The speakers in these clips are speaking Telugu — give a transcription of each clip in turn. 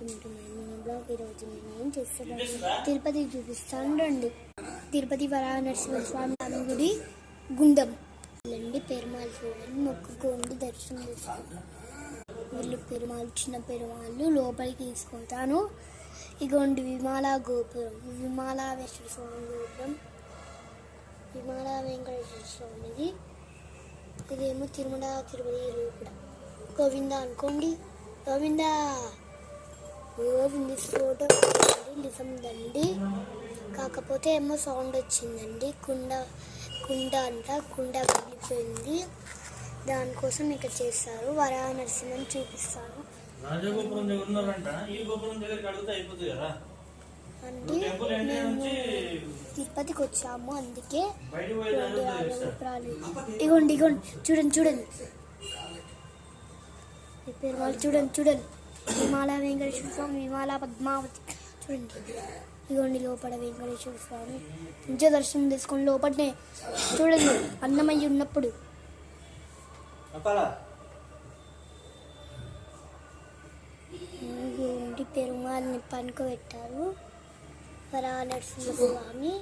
Welcome to my mini blog. ఈరోజు నేను ఏం చేస్తాను తిరుపతి చూపిస్తాను రండి. తిరుపతి వరాహనరసింహస్వామి గుడి గుండం వెళ్ళండి. పెరుమాళ్ చూడండి, మొక్కుకోండి, దర్శనం చేసుకోండి. వీళ్ళు పెరుమాళ్ చిన్న పెరుమాళ్ళు లోపలికి తీసుకుంటాను. ఇగోండి విమాల గోపురం, విమాలావేశ్వర స్వామి గోపురం, విమాల వెంకటేశ్వర స్వామిది. ఇదేమో తిరుమల తిరుపతి లోపల గోవింద అనుకోండి. గోవింద గోవింది ఫోటో నిజందండి. కాకపోతే ఏమో సౌండ్ వచ్చిందండి. కుండ అంట, కుండ పగిలిపోయింది. దానికోసం ఇక చేస్తారు. వరాహ నరసింహని చూపిస్తాను అంటే మేము తిరుపతికి వచ్చాము, అందుకే ఇగోండి చూడండి పెరుమాళ్ చూడండి విమాల వెంకటేశ్వర స్వామి, విమాల పద్మావతి చూడండి. ఇగోండి లోపల వెంకటేశ్వర స్వామి మంచిగా దర్శనం తీసుకొని లోపలనే చూడండి అన్నమయ్య ఉన్నప్పుడు. ఇగోండి పెరుమాళ్ళని పనుకోబెట్టారు. వరాహ నరసింహస్వామి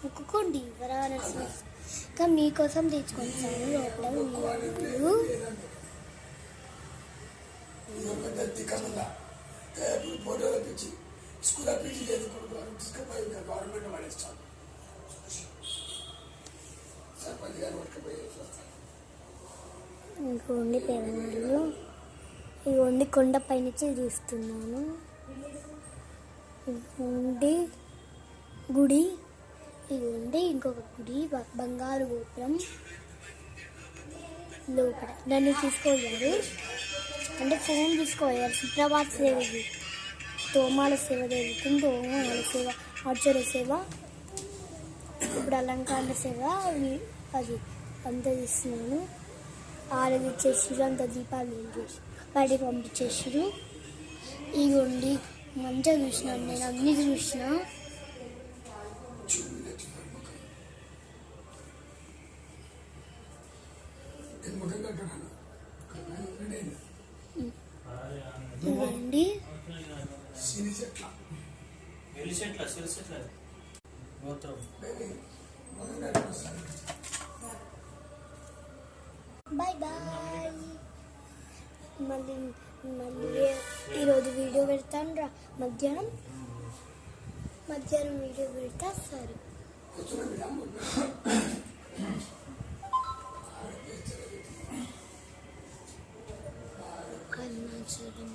మొక్కుకోండి. వరాహ నరసింహ మీకోసం తెచ్చుకుంటాను లోపల వీళ్ళు. ఇంకోండి పెరుమాళ్ళు, ఇగోండి కొండపై నుంచి చూస్తున్నాను. ఇగోండి గుడి, ఇగోండి ఇంకొక గుడి బంగారు గోపురం లోపల. నన్ను తీసుకోవాలి అంటే ఫోన్ తీసుకోవాలి. సుప్రభాత్ సేవది, తోమాల సేవ జరుగుతుంది. తోమాల సేవ, ఆచార్య సేవ, ఇప్పుడు అలంకరణ సేవ, అది అంతా తీస్తున్నాను. ఆరది ఇచ్చేసారు, అంత దీపాలు చేసి బయటికి పంపించేసారు. ఇగోండి మంచిగా చూసినాను, నేను అన్ని చూసిన. ఇవ్వండి బాయ్ బాయ్. మళ్ళీ ఈరోజు వీడియో పెడతాను రా. మధ్యాహ్నం వీడియో పెడతా. సరే అరుణాచలం.